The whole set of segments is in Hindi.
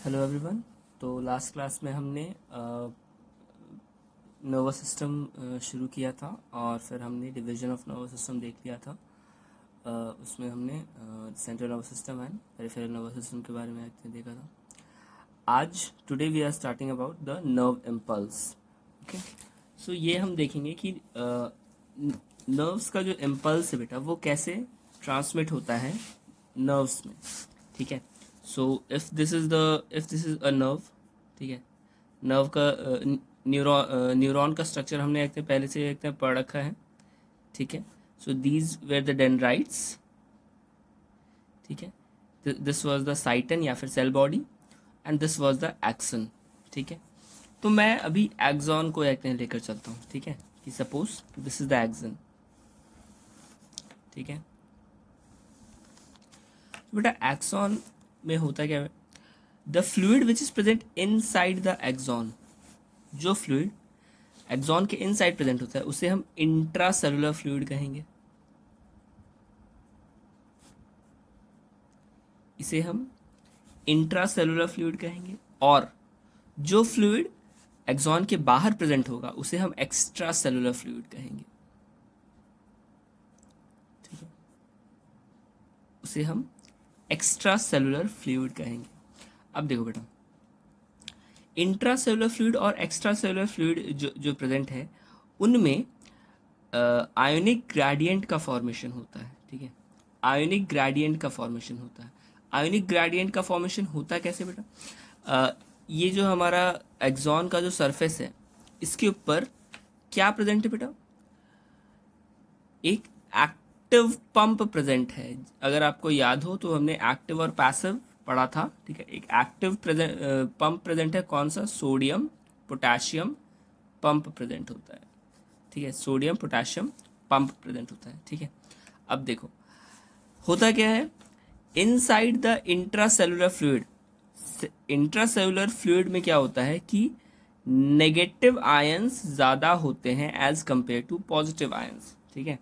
Hello everyone. तो लास्ट क्लास में हमने नर्वस सिस्टम शुरू किया था और फिर हमने डिवीजन ऑफ नर्वस सिस्टम देख लिया था। उसमें हमने central nervous system and peripheral nervous system के बारे में देखा था। आज today we are starting about the nerve impulse. Okay, so ये हम देखेंगे कि नर्व्स का जो इम्पल्स है बेटा वो कैसे ट्रांसमिट होता है नर्व्स में। ठीक है, so if this is a nerve, ठीक है, नर्व का न्यूरॉन का स्ट्रक्चर हमने एक पहले से एक पढ़ रखा है। ठीक है, so these were the dendrites. ठीक है, दिस वाज द साइटन या फिर cell body and this was the axon. ठीक है, तो मैं अभी एक्सॉन को एक लेकर चलता हूँ। ठीक है, कि suppose this is the axon. ठीक है, बेटा एक्सॉन में होता क्या है? The fluid which is present inside the axon, जो फ्लूइड एक्सॉन के इनसाइड प्रेजेंट होता है उसे हम इंट्रासेलुलर फ्लूइड कहेंगे। इसे हम इंट्रासेलुलर फ्लूइड कहेंगे। और जो फ्लूइड एक्सॉन के बाहर प्रेजेंट होगा उसे हम एक्स्ट्रा सेलुलर फ्लूइड कहेंगे। ठीक है, उसे हम एक्स्ट्रा सेलुलर फ्लूइड कहेंगे। अब देखो बेटा, इंट्रासेलुलर फ्लूइड और एक्स्ट्रा सेलुलर फ्लूइड जो जो प्रेजेंट है उनमें आयोनिक ग्रेडियंट का फॉर्मेशन होता है। ठीक है, आयोनिक ग्रेडियंट का फॉर्मेशन होता है। आयोनिक ग्रेडियंट का फॉर्मेशन होता है कैसे बेटा? ये जो हमारा एक्सॉन का जो सरफेस है इसके ऊपर क्या प्रेजेंट है बेटा? एक एक्टिव पंप प्रेजेंट है। अगर आपको याद हो तो हमने एक्टिव और पैसिव पढ़ा था। ठीक है, एक एक्टिव पंप प्रेजेंट है। कौन सा? सोडियम पोटेशियम पंप प्रेजेंट होता है। ठीक है, सोडियम पोटेशियम पंप प्रेजेंट होता है। ठीक है, अब देखो होता क्या है inside the intracellular fluid. Intracellular fluid में क्या होता है कि नेगेटिव आयंस ज़्यादा होते हैं as compare to positive ions. ठीक है,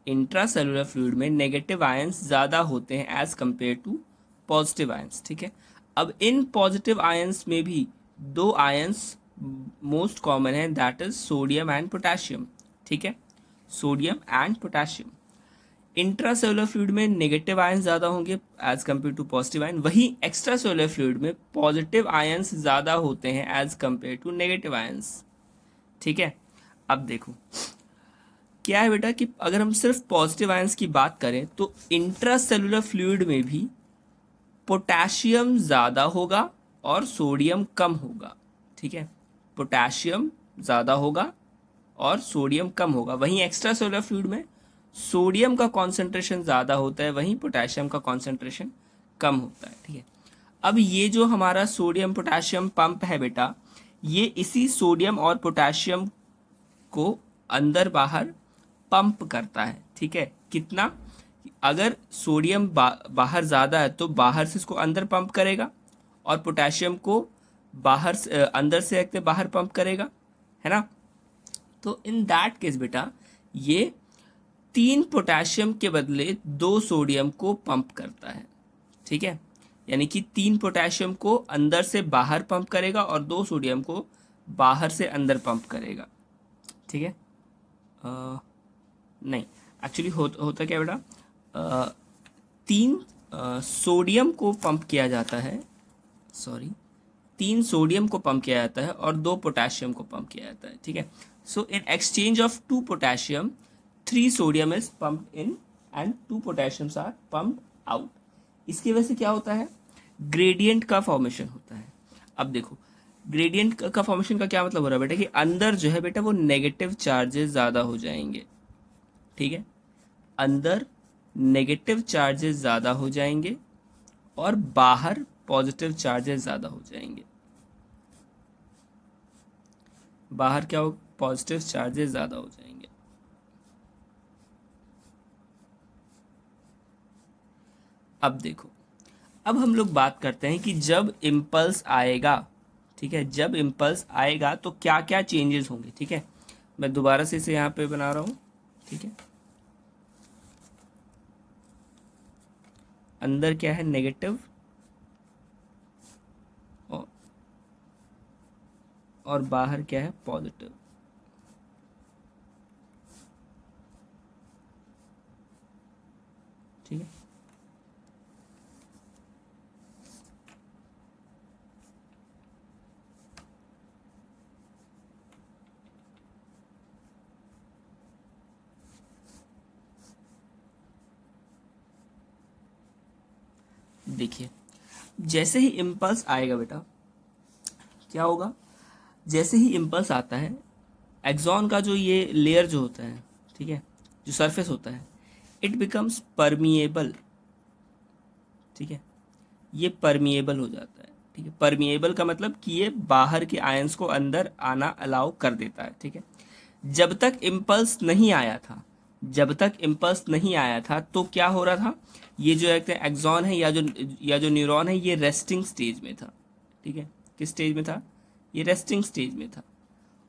इंट्रासेलुलर फ्लूइड में नेगेटिव आयंस ज़्यादा होते हैं as compare to positive ions. ठीक है, अब इन पॉजिटिव आयंस में भी दो आयंस मोस्ट कॉमन है, that is sodium and potassium. ठीक है, sodium and potassium. Intracellular fluid में नेगेटिव आयंस ज़्यादा होंगे as compare to positive ion, वहीं एक्स्ट्रासेलुलर फ्लूइड में पॉजिटिव आयंस ज़्यादा होते हैं as compare to negative ions. ठीक है, अब देखो क्या है बेटा कि अगर हम सिर्फ पॉजिटिव आयंस की बात करें तो इंट्रासेलुलर फ्लूइड में भी पोटेशियम ज़्यादा होगा और सोडियम कम होगा। ठीक है, पोटेशियम ज़्यादा होगा और सोडियम कम होगा। वहीं एक्स्ट्रा सेलुलर फ्लूइड में सोडियम का कॉन्सेंट्रेशन ज़्यादा होता है, वहीं पोटेशियम का कॉन्सेंट्रेशन कम होता है। ठीक है, अब ये जो हमारा सोडियम पोटेशियम पंप है बेटा, ये इसी सोडियम और पोटेशियम को अंदर बाहर पंप करता है। ठीक है, कितना? अगर सोडियम बाहर ज़्यादा है तो बाहर से इसको अंदर पंप करेगा और पोटेशियम को बाहर से अंदर से रखते बाहर पंप करेगा, है ना? तो इन दैट केस बेटा ये 3 पोटेशियम के बदले 2 सोडियम को पंप करता है। ठीक है, यानी कि 3 पोटेशियम को अंदर से बाहर पंप करेगा और 2 सोडियम को बाहर से अंदर पंप करेगा। ठीक है, नहीं, एक्चुअली होता क्या बेटा, 3 सोडियम को पंप किया जाता है, सॉरी 3 सोडियम को पंप किया जाता है और 2 पोटेशियम को पंप किया जाता है। ठीक है, so in exchange of 2 potassium 3 sodium is pumped in and 2 potassiums are pumped out. इसकी वजह से क्या होता है? ग्रेडियंट का फॉर्मेशन होता है। अब देखो ग्रेडियंट का फॉर्मेशन का क्या मतलब हो रहा है बेटा कि अंदर जो है बेटा वो नेगेटिव चार्जेस ज़्यादा हो जाएंगे। ठीक है, अंदर नेगेटिव चार्जेस ज़्यादा हो जाएंगे और बाहर पॉजिटिव चार्जेस ज़्यादा हो जाएंगे। बाहर क्या हो? पॉजिटिव चार्जेस ज़्यादा हो जाएंगे। अब देखो, अब हम लोग बात करते हैं कि जब इम्पल्स आएगा, ठीक है, जब इम्पल्स आएगा तो क्या क्या चेंजेस होंगे। ठीक है, मैं दोबारा से इसे यहाँ पे बना रहा हूँ। ठीक है, अंदर क्या है? नेगेटिव और बाहर क्या है, पॉजिटिव। ठीक है, देखिए जैसे ही इम्पल्स आएगा बेटा, क्या होगा, जैसे ही इम्पल्स आता है, एक्सॉन का जो ये लेयर जो होता है, ठीक है, जो सरफेस होता है, इट बिकम्स परमिएबल। ठीक है, ये परमिएबल हो जाता है। ठीक है, परमिएबल का मतलब कि ये बाहर के आयंस को अंदर आना अलाउ कर देता है। ठीक है, जब तक इम्पल्स नहीं आया था, जब तक इम्पल्स नहीं आया था तो क्या हो रहा था, ये जो एक एक्सॉन है या जो न्यूरॉन है, ये रेस्टिंग स्टेज में था। ठीक है, किस स्टेज में था, ये रेस्टिंग स्टेज में था।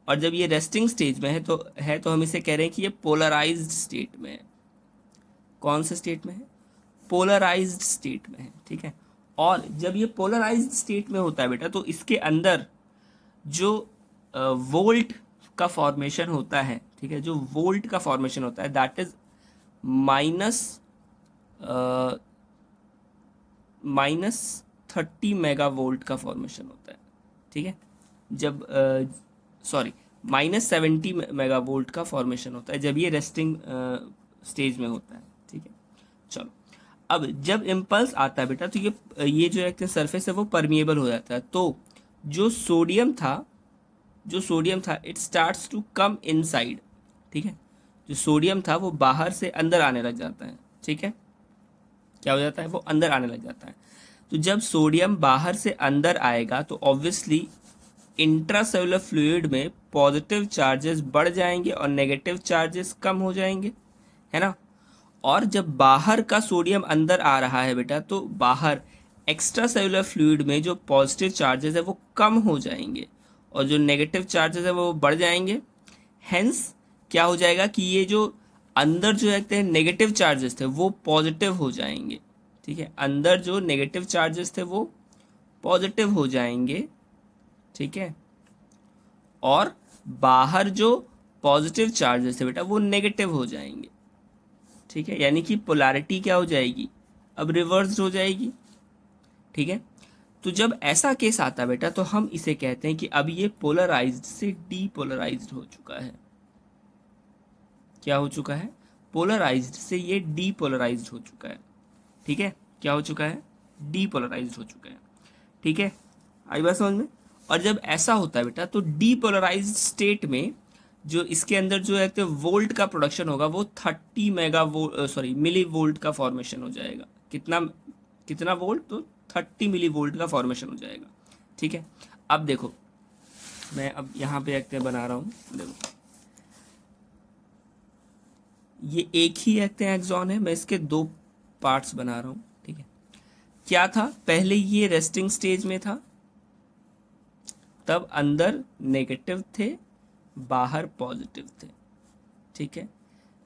और जब ये रेस्टिंग स्टेज में है तो हम इसे कह रहे हैं कि ये पोलराइज्ड स्टेट में है। कौन से स्टेट में है, पोलराइज्ड स्टेट में है। ठीक है, और जब ये पोलराइज्ड स्टेट में होता है बेटा, तो इसके अंदर जो वोल्ट का फॉर्मेशन होता है, ठीक है, जो वोल्ट का फॉर्मेशन होता है, दैट इज -30 मेगावोल्ट का फॉर्मेशन होता है। ठीक है, जब सॉरी -70 मेगावोल्ट का फॉर्मेशन होता है जब ये रेस्टिंग स्टेज में होता है। ठीक है, चलो अब जब इम्पल्स आता है बेटा, तो ये जो एक सरफेस है वो परमिएबल हो जाता है। तो जो सोडियम था, it starts to come inside. ठीक है, जो सोडियम था वो बाहर से अंदर आने लग जाता है। ठीक है, क्या हो जाता है, वो अंदर आने लग जाता है। तो जब सोडियम बाहर से अंदर आएगा तो ऑब्वियसली इंट्रासेलुलर फ्लूइड में पॉजिटिव चार्जेस बढ़ जाएंगे और नेगेटिव चार्जेस कम हो जाएंगे, है ना। और जब बाहर का सोडियम अंदर आ रहा है बेटा, तो बाहर एक्स्ट्रा सेलुलर फ्लूइड में जो पॉजिटिव चार्जेस है वो कम हो जाएंगे और जो नेगेटिव चार्जेस है वो बढ़ जाएंगे। हेंस क्या हो जाएगा कि ये जो अंदर जो है नेगेटिव चार्जेस थे वो पॉजिटिव हो जाएंगे। ठीक है, अंदर जो नेगेटिव चार्जेस थे वो पॉजिटिव हो जाएंगे। ठीक है, और बाहर जो पॉजिटिव चार्जेस थे बेटा वो नेगेटिव हो जाएंगे। ठीक है, यानी कि पोलैरिटी क्या हो जाएगी, अब रिवर्स हो जाएगी। ठीक है, तो जब ऐसा केस आता है बेटा, तो हम इसे कहते हैं कि अब ये पोलराइज्ड से डीपोलराइज्ड हो चुका है। क्या हो चुका है, पोलराइज्ड से ये डीपोलराइज्ड हो चुका है। ठीक है, क्या हो चुका है, डीपोलराइज्ड हो चुका है। ठीक है, आई बात समझ में। और जब ऐसा होता है बेटा, तो डीपोलराइज्ड स्टेट में जो इसके अंदर जो है तो वोल्ट का प्रोडक्शन होगा वो 30 मिली वोल्ट का फॉर्मेशन हो जाएगा। कितना कितना वोल्ट, तो 30 मिली वोल्ट का फॉर्मेशन हो जाएगा। ठीक है, अब देखो मैं अब यहाँ पे एक बना रहा हूँ, देखो ये एक ही एक्सॉन है, मैं इसके दो पार्ट्स बना रहा हूँ। ठीक है, क्या था, पहले ये रेस्टिंग स्टेज में था, तब अंदर नेगेटिव थे, बाहर पॉजिटिव थे। ठीक है,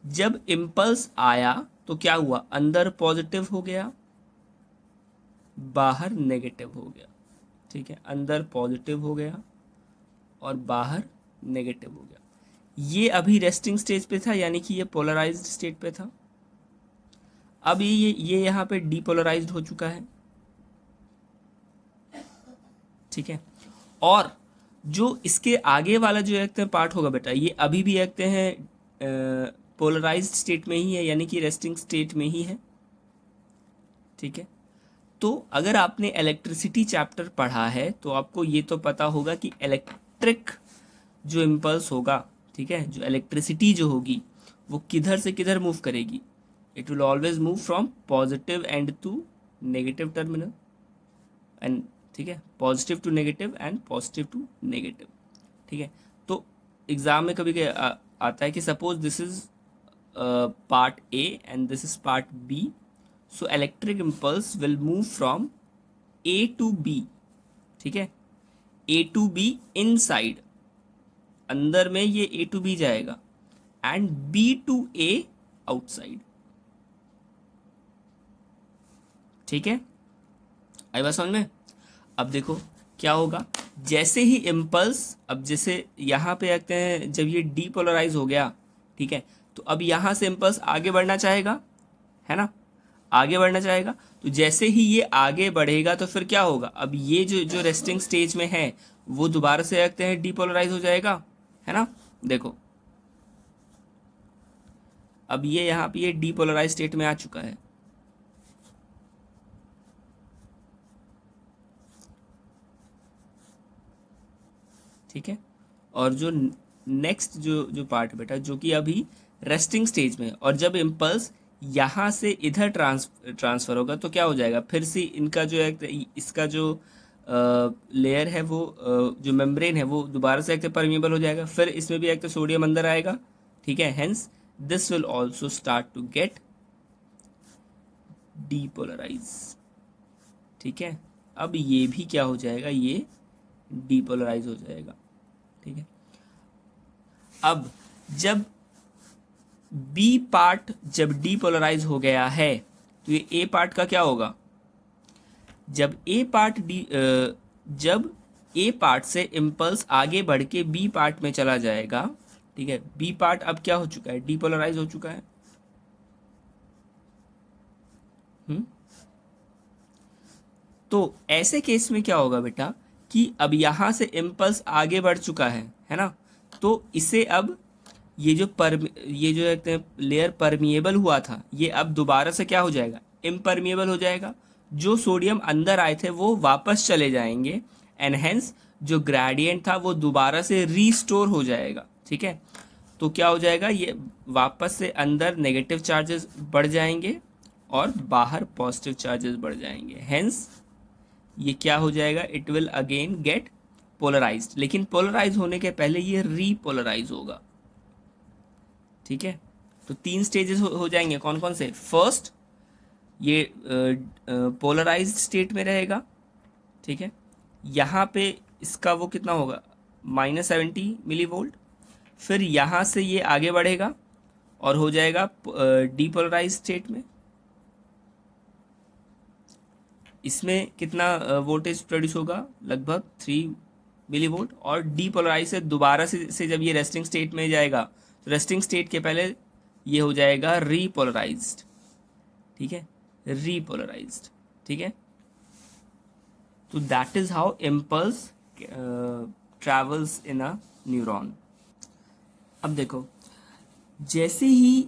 जब इम्पल्स आया तो क्या हुआ, अंदर पॉजिटिव हो गया, बाहर नेगेटिव हो गया। ठीक है, अंदर पॉजिटिव हो गया और बाहर नेगेटिव हो गया। ये अभी रेस्टिंग स्टेज पे था, यानी कि ये पोलराइज्ड स्टेट पे था। अब ये यहाँ पे डीपोलराइज्ड हो चुका है। ठीक है, और जो इसके आगे वाला जो पार्ट होगा बेटा, ये अभी भी पोलराइज्ड स्टेट में ही है, यानी कि रेस्टिंग स्टेट में ही है। ठीक है, तो अगर आपने इलेक्ट्रिसिटी चैप्टर पढ़ा है तो आपको ये तो पता होगा कि इलेक्ट्रिक जो इम्पल्स होगा, ठीक है, जो इलेक्ट्रिसिटी जो होगी वो किधर से किधर मूव करेगी, it will always move from positive end to negative terminal end, ठीक है, positive to negative end positive to negative. ठीक है, तो एग्जाम में कभी आता है कि suppose this is part A and this is part B, so electric impulse will move from A to B. ठीक है, ए टू बी इनसाइड, अंदर में ये ए टू बी जाएगा, and B to A outside. ठीक है, आई बात समझ में। अब देखो क्या होगा, जैसे ही इम्पल्स, अब जैसे यहाँ पे रखते हैं, जब ये डीपोलराइज हो गया, ठीक है, तो अब यहाँ से इम्पल्स आगे बढ़ना चाहेगा, है ना, आगे बढ़ना चाहेगा। तो जैसे ही ये आगे बढ़ेगा तो फिर क्या होगा, अब ये जो जो रेस्टिंग स्टेज में है वो दोबारा से रखते हैं डीपोलराइज हो जाएगा, है ना। देखो अब ये यहाँ पे ये डीपोलराइज स्टेट में आ चुका है, ठीक है। और जो नेक्स्ट जो जो पार्ट है बेटा, जो कि अभी रेस्टिंग स्टेज में है, और जब इम्पल्स यहाँ से इधर ट्रांसफर होगा तो क्या हो जाएगा, फिर से इनका जो है, इसका जो लेयर है वो जो मेम्ब्रेन है वो दोबारा से एक परमिएबल हो जाएगा, फिर इसमें भी एक तो सोडियम अंदर आएगा, ठीक है। Hence this will also start to get depolarise, ठीक है। अब ये भी क्या हो जाएगा, ये डीपोलराइज हो जाएगा, ठीक है। अब जब बी पार्ट जब डीपोलराइज हो गया है तो ये ए पार्ट का क्या होगा, जब ए पार्ट से इम्पल्स आगे बढ़ के बी पार्ट में चला जाएगा, ठीक है। बी पार्ट अब क्या हो चुका है, डीपोलराइज हो चुका है। तो ऐसे केस में क्या होगा बेटा कि अब यहां से इम्पल्स आगे बढ़ चुका है ना, तो इसे अब ये जो एक लेयर परमिएबल हुआ था, ये अब दोबारा से क्या हो जाएगा, इम्परमिएबल हो जाएगा। जो सोडियम अंदर आए थे वो वापस चले जाएंगे, एंड हेंस जो ग्रेडियंट था वो दोबारा से रीस्टोर हो जाएगा, ठीक है। तो क्या हो जाएगा, ये वापस से अंदर नेगेटिव चार्जेस बढ़ जाएंगे और बाहर पॉजिटिव चार्जेस बढ़ जाएंगे। हेंस ये क्या हो जाएगा, it will again get polarised, लेकिन पोलराइज होने के पहले ये रीपोलराइज होगा, ठीक है। तो 3 स्टेजेस हो जाएंगे, कौन कौन से, फर्स्ट ये पोलराइज्ड स्टेट में रहेगा, ठीक है। यहाँ पे इसका वो कितना होगा, -70 मिली वोल्ट। फिर यहाँ से ये आगे बढ़ेगा और हो जाएगा डीपोलराइज स्टेट में। इसमें कितना वोल्टेज प्रोड्यूस होगा, लगभग 3 मिली वोल्ट। और डीपोलराइज से दोबारा से जब ये रेस्टिंग स्टेट में जाएगा तो रेस्टिंग स्टेट के पहले ये हो जाएगा रीपोलराइज्ड, ठीक है, रीपोलराइज्ड, ठीक है। तो that is how impulse travels in a neuron. अब देखो, जैसे ही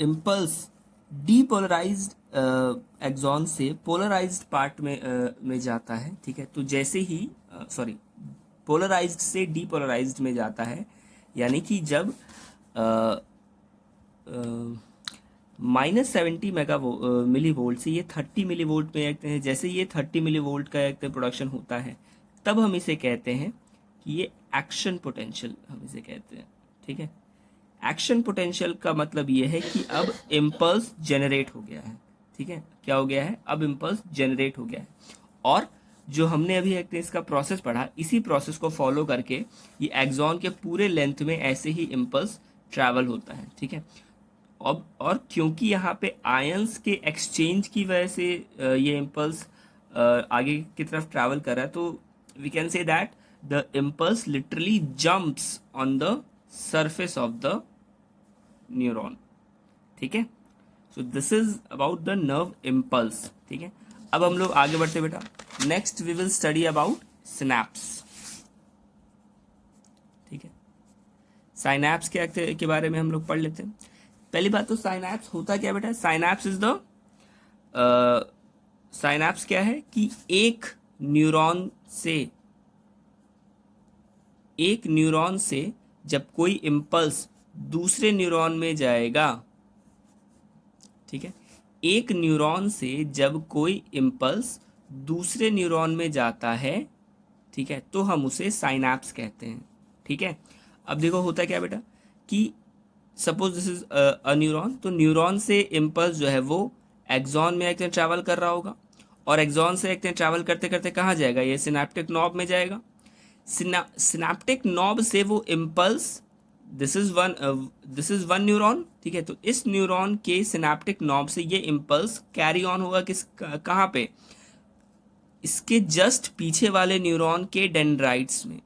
इम्पल्स डीपोलराइज्ड एक्सॉन से पोलराइज्ड पार्ट में जाता है, ठीक है, तो जैसे ही पोलराइज्ड से डीपोलराइज्ड में जाता है, यानी कि जब -70 मिली वोल्ट से ये 30 मिली वोल्ट में कहते हैं, जैसे ये 30 मिली वोल्ट का एक प्रोडक्शन होता है, तब हम इसे कहते हैं कि ये एक्शन पोटेंशियल हम इसे कहते हैं, ठीक है। एक्शन पोटेंशियल का मतलब ये है कि अब इम्पल्स जनरेट हो गया है, ठीक है, क्या हो गया है, अब इम्पल्स जनरेट हो गया है। और जो हमने अभी एक इसका प्रोसेस पढ़ा, इसी प्रोसेस को फॉलो करके ये एक्सॉन के पूरे लेंथ में ऐसे ही इम्पल्स ट्रैवल होता है, ठीक है। अब और क्योंकि यहाँ पे आयंस के एक्सचेंज की वजह से ये इम्पल्स आगे की तरफ ट्रैवल कर रहा है, तो we can say that the impulse literally jumps on the surface of the neuron, ठीक है। So this is about the nerve impulse, ठीक है। अब हम लोग आगे बढ़ते बेटा, next we will study about synapse, ठीक है। साइनैप्स के बारे में हम लोग पढ़ लेते हैं। पहली बात तो साइनैप्स होता क्या बेटा, साइनैप्स इज द साइनैप्स क्या है कि एक न्यूरॉन से जब कोई इम्पल्स दूसरे न्यूरॉन में जाएगा, ठीक है, एक न्यूरॉन से जब कोई इम्पल्स दूसरे न्यूरॉन में जाता है, ठीक है, तो हम उसे साइनैप्स कहते हैं, ठीक है। अब देखो होता क्या बेटा कि suppose this is a neuron, तो न्यूरॉन से इम्पल्स जो है वो एक्सॉन में एक ट्रैवल कर रहा होगा, और एक्सॉन से एक ट्रैवल करते करते कहाँ जाएगा, ये सिनेप्टिक नॉब में जाएगा। सिनेप्टिक नॉब से वो impulse, this is one neuron, ठीक है, तो इस न्यूरॉन के सिनेप्टिक नॉब से ये इम्पल्स कैरी ऑन होगा कहाँ पे, इसके जस्ट पीछे वाले न्यूरॉन के डेंड्राइट्स में,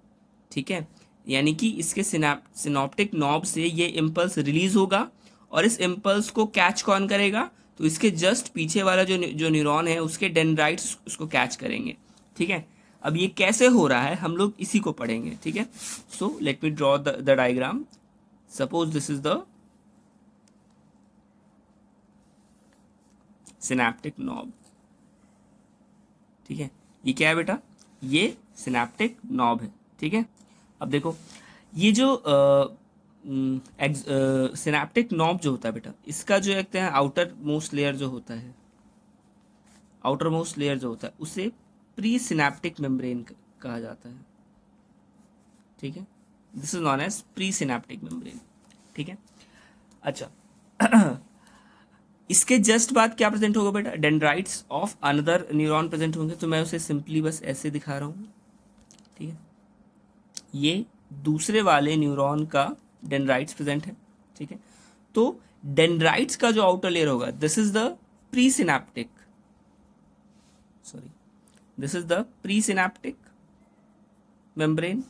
ठीक है, यानी कि इसके सिनॉप्टिक नॉब से ये इम्पल्स रिलीज होगा और इस इम्पल्स को कैच कौन करेगा, तो इसके जस्ट पीछे वाला जो न्यूरॉन है उसके डेंड्राइट्स उसको कैच करेंगे, ठीक है। अब ये कैसे हो रहा है हम लोग इसी को पढ़ेंगे, ठीक है। So let me draw the diagram. Suppose this is the synaptic knob, ठीक है। ये क्या है बेटा, ये सिनैप्टिक नॉब है, ठीक है। अब देखो ये जो सिनैप्टिक नॉब जो होता है बेटा, इसका जो कहते हैं आउटर मोस्ट लेयर जो होता है, आउटर मोस्ट लेयर जो होता है उसे प्री सिनैप्टिक मेम्ब्रेन कहा जाता है, ठीक है। This is known as pre synaptic membrane, ठीक है। अच्छा इसके जस्ट बाद क्या प्रेजेंट होगा बेटा, dendrites of another neuron present होंगे, तो मैं उसे सिंपली बस ऐसे दिखा रहा हूँ, ठीक है। ये दूसरे वाले न्यूरॉन का डेंड्राइट्स प्रेजेंट है, ठीक है। तो डेंड्राइट्स का जो आउटर लेयर होगा, this is the pre synaptic, sorry this is the pre synaptic membrane,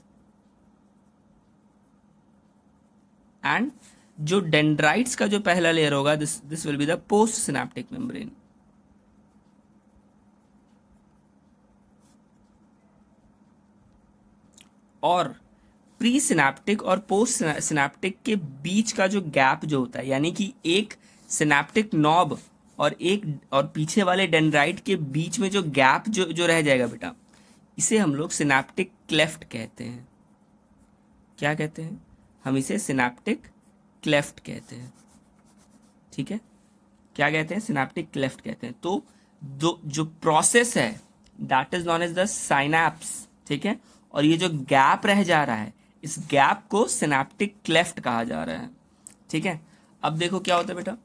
and जो डेंड्राइट्स का जो पहला लेयर होगा, this will be the post synaptic membrane. और प्री सिनैप्टिक और पोस्ट सिनैप्टिक के बीच का जो गैप जो होता है, यानी कि एक सिनैप्टिक नॉब और पीछे वाले डेंड्राइट के बीच में जो गैप जो रह जाएगा बेटा, इसे हम लोग सिनैप्टिक क्लेफ्ट कहते हैं। क्या कहते हैं हम इसे, सिनैप्टिक क्लेफ्ट कहते हैं, ठीक है। क्या कहते हैं, सिनैप्टिक क्लेफ्ट कहते हैं। तो जो प्रोसेस है that is known as the synapse, ठीक है। और ये जो गैप रह जा रहा है, इस गैप को सिनैप्टिक क्लेफ्ट कहा जा रहा है, ठीक है। अब देखो क्या होता है बेटा,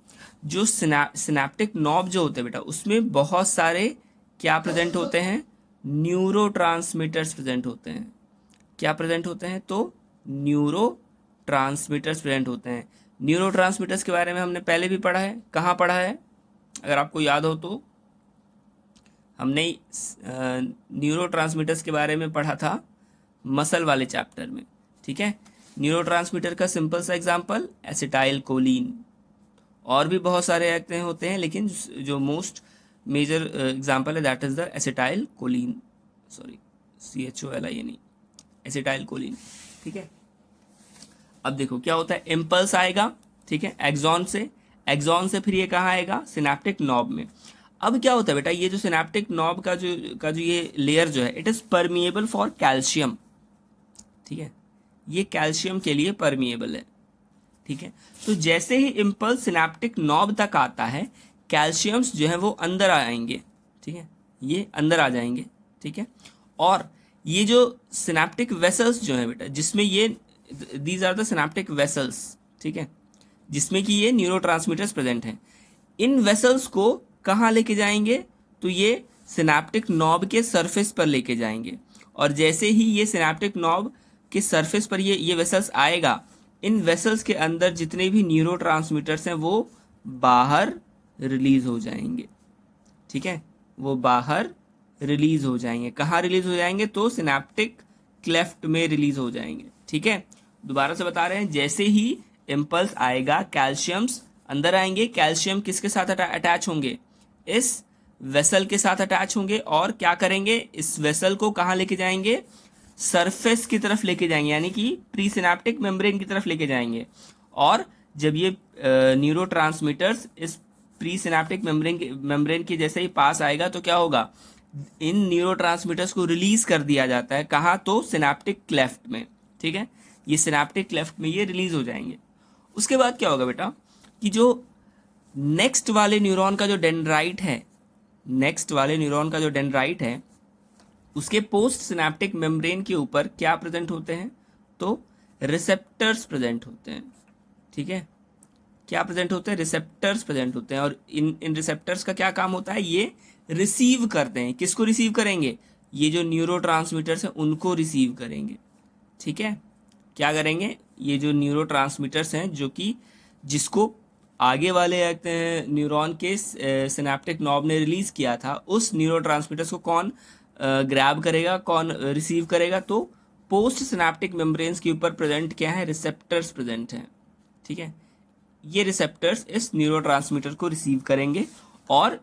जो सिनैप्टिक नॉब जो होते हैं बेटा, उसमें बहुत सारे क्या प्रेजेंट होते हैं, न्यूरोट्रांसमीटर्स प्रेजेंट होते हैं। क्या प्रेजेंट होते हैं, तो न्यूरोट्रांसमीटर्स प्रेजेंट होते हैं। न्यूरोट्रांसमीटर्स के बारे में हमने पहले भी पढ़ा है, कहाँ पढ़ा है, अगर आपको याद हो तो हमने न्यूरोट्रांसमीटर्स के बारे में पढ़ा था मसल वाले चैप्टर में, ठीक है। न्यूरोट्रांसमीटर का सिंपल सा एग्जांपल एसिटाइल कोलिन, और भी बहुत सारे ऐसे होते हैं, लेकिन जो मोस्ट मेजर एग्जांपल है that is the acetyl choline, sorry CHOLIN, acetyl choline, ठीक है। अब देखो क्या होता है, इम्पल्स आएगा, ठीक है, एक्सॉन से फिर ये कहाँ आएगा, सिनैप्टिक नॉब में। अब क्या होता है बेटा, ये जो सिनैप्टिक नॉब का जो ये लेयर जो है, it is permeable for calcium, ठीक है। ये कैल्शियम के लिए परमिएबल है, ठीक है। तो जैसे ही इम्पल्स सिनैप्टिक नॉब तक आता है, कैल्शियम्स जो है वो अंदर आएंगे, ठीक है, ये अंदर आ जाएंगे, ठीक है। और ये जो सिनैप्टिक वेसल्स जो है बेटा, जिसमें ये these are the synaptic vesicles, ठीक है, जिसमें कि ये न्यूरोट्रांसमीटर्स प्रेजेंट हैं। इन वेसल्स को कहाँ लेके जाएंगे, तो ये सिनैप्टिक नॉब के सरफेस पर लेके जाएंगे। और जैसे ही ये सिनैप्टिक नॉब के सरफेस पर ये वेसल्स आएगा, इन वेसल्स के अंदर जितने भी न्यूरोट्रांसमीटर्स हैं वो बाहर रिलीज हो जाएंगे, ठीक है, वो बाहर रिलीज हो जाएंगे। कहाँ रिलीज हो जाएंगे, तो सिनैप्टिक क्लेफ्ट में रिलीज हो जाएंगे, ठीक है। दोबारा से बता रहे हैं, जैसे ही इम्पल्स आएगा, कैल्शियम्स अंदर आएंगे। कैल्शियम किसके साथ अटैच होंगे, इस वेसल के साथ अटैच होंगे, और क्या करेंगे, इस वेसल को कहाँ लेके जाएंगे, सरफेस की तरफ लेके जाएंगे, यानी कि प्री सिनैप्टिक मेम्ब्रेन की तरफ लेके जाएंगे। और जब ये न्यूरोट्रांसमीटर्स इस प्री सिनैप्टिक मेम्ब्रेन के जैसे ही पास आएगा, तो क्या होगा, इन न्यूरोट्रांसमीटर्स को रिलीज कर दिया जाता है। कहाँ, तो सिनैप्टिक क्लेफ्ट में, ठीक है। ये सिनैप्टिक क्लेफ्ट में ये रिलीज हो जाएंगे। उसके बाद क्या होगा बेटा, कि जो नेक्स्ट वाले न्यूरॉन का जो डेंड्राइट है, नेक्स्ट वाले न्यूरॉन का जो डेंड्राइट है, उसके पोस्ट सिनैप्टिक मेम्ब्रेन के ऊपर क्या प्रेजेंट होते हैं, तो रिसेप्टर्स प्रेजेंट होते हैं, ठीक है। क्या प्रेजेंट होते हैं, रिसेप्टर्स प्रेजेंट होते हैं। और इन रिसेप्टर्स का क्या काम होता है, ये रिसीव करते हैं। किसको रिसीव करेंगे, ये जो न्यूरोट्रांसमीटर्स हैं उनको रिसीव करेंगे, ठीक है। क्या करेंगे, ये जो न्यूरोट्रांसमीटर्स हैं जो कि जिसको आगे वाले न्यूरॉन के सिनैप्टिक नॉब ने रिलीज किया था, उस न्यूरोट्रांसमीटर्स को कौन ग्रैब करेगा, कौन रिसीव करेगा? तो पोस्ट सिनेप्टिक मेम्ब्रेन्स के ऊपर प्रेजेंट क्या है? रिसेप्टर्स प्रेजेंट हैं, ठीक है। ये रिसेप्टर्स इस न्यूरोट्रांसमीटर को रिसीव करेंगे और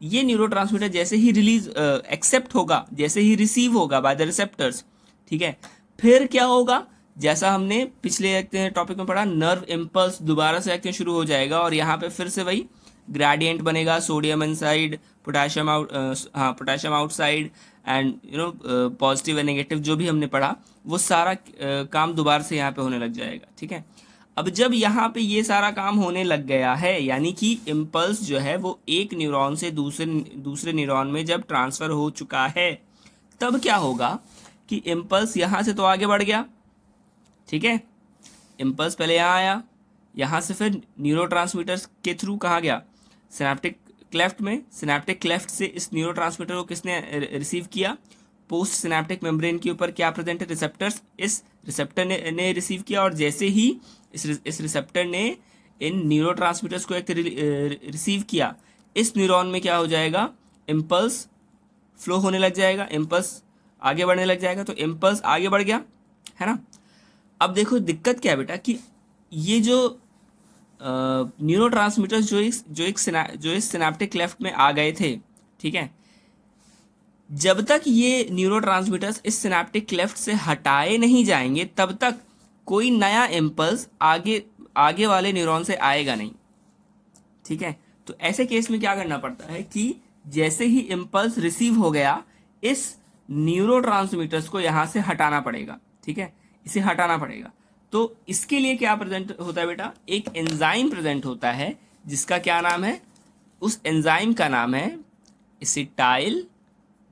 ये न्यूरोट्रांसमीटर जैसे ही रिलीज एक्सेप्ट होगा, जैसे ही रिसीव होगा बाय द रिसेप्टर्स, ठीक है, फिर क्या होगा? जैसा हमने पिछले टॉपिक में पढ़ा, नर्व इम्पल्स दोबारा से एक्शन शुरू हो जाएगा और यहाँ पे फिर से वही ग्रेडियंट बनेगा, sodium inside, potassium out, potassium outside, and positive and negative जो भी हमने पढ़ा वो सारा काम दोबारा से यहाँ पे होने लग जाएगा, ठीक है। अब जब यहाँ पे ये सारा काम होने लग गया है, यानी कि इम्पल्स जो है वो एक न्यूरॉन से दूसरे न्यूरॉन में जब ट्रांसफर हो चुका है, तब क्या होगा कि इम्पल्स यहाँ से तो आगे बढ़ गया, ठीक है। इम्पल्स पहले यहाँ आया, यहाँ से फिर न्यूरोट्रांसमीटर्स के थ्रू कहाँ गया? सिनेप्टिक क्लेफ्ट में। सिनेप्टिक क्लेफ्ट से इस न्यूरोट्रांसमीटर को किसने रिसीव किया? पोस्ट सिनेप्टिक मेम्ब्रेन के ऊपर क्या प्रेजेंट है? रिसेप्टर्स। इस रिसेप्टर ने रिसीव किया और जैसे ही इस रिसेप्टर ने इन न्यूरोट्रांसमीटर्स को एक रिसीव किया, इस न्यूरॉन में क्या हो जाएगा? इम्पल्स फ्लो होने लग जाएगा, इम्पल्स आगे बढ़ने लग जाएगा। तो इम्पल्स आगे बढ़ गया, है ना। अब देखो दिक्कत क्या है बेटा कि ये जो न्यूरोट्रांसमीटर्स जो इस सिनेप्टिक क्लेफ्ट में आ गए थे, ठीक है, जब तक ये न्यूरोट्रांसमीटर्स इस सिनेप्टिक क्लेफ्ट से हटाए नहीं जाएंगे तब तक कोई नया इम्पल्स आगे वाले न्यूरॉन से आएगा नहीं, ठीक है। तो ऐसे केस में क्या करना पड़ता है कि जैसे ही इम्पल्स रिसीव हो गया, इस न्यूरोट्रांसमीटर्स को यहां से हटाना पड़ेगा, ठीक है, इसे हटाना पड़ेगा। तो इसके लिए क्या प्रेजेंट होता है बेटा? एक एंजाइम प्रेजेंट होता है जिसका क्या नाम है? उस एंजाइम का नाम है एसिटाइल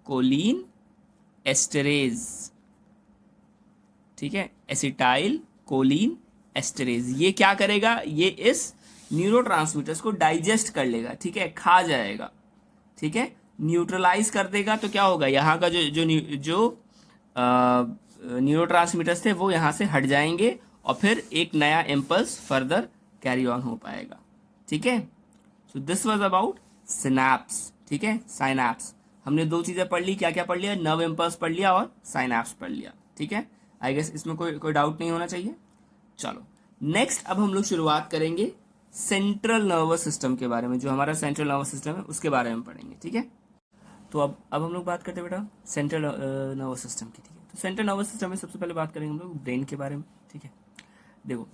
कोलिन एस्टरेज, ठीक है, एसिटाइल कोलिन एस्टरेज। ये क्या करेगा? ये इस न्यूरोट्रांसमीटर्स को डाइजेस्ट कर लेगा, ठीक है, खा जाएगा, ठीक है, न्यूट्रलाइज कर देगा। तो क्या होगा? यहाँ का जो न्यूरोट्रांसमीटर्स थे वो यहाँ से हट जाएंगे और फिर एक नया इम्पल्स फर्दर कैरी ऑन हो पाएगा, ठीक है। So this was about synapse, ठीक है, साइनैप्स। हमने दो चीज़ें पढ़ ली, क्या क्या पढ़ लिया? नर्व इम्पल्स पढ़ लिया और साइनैप्स पढ़ लिया, ठीक है। आई गेस इसमें कोई डाउट नहीं होना चाहिए। चलो नेक्स्ट अब हम लोग शुरुआत करेंगे सेंट्रल नर्वस सिस्टम के बारे में। जो हमारा सेंट्रल नर्वस सिस्टम है उसके बारे में पढ़ेंगे, ठीक है। तो अब हम लोग बात करते हैं बेटा सेंट्रल नर्वस सिस्टम की, ठीक है। तो सेंट्रल नर्वस सिस्टम में सबसे पहले बात करेंगे हम लोग ब्रेन के बारे में, ठीक है। देखो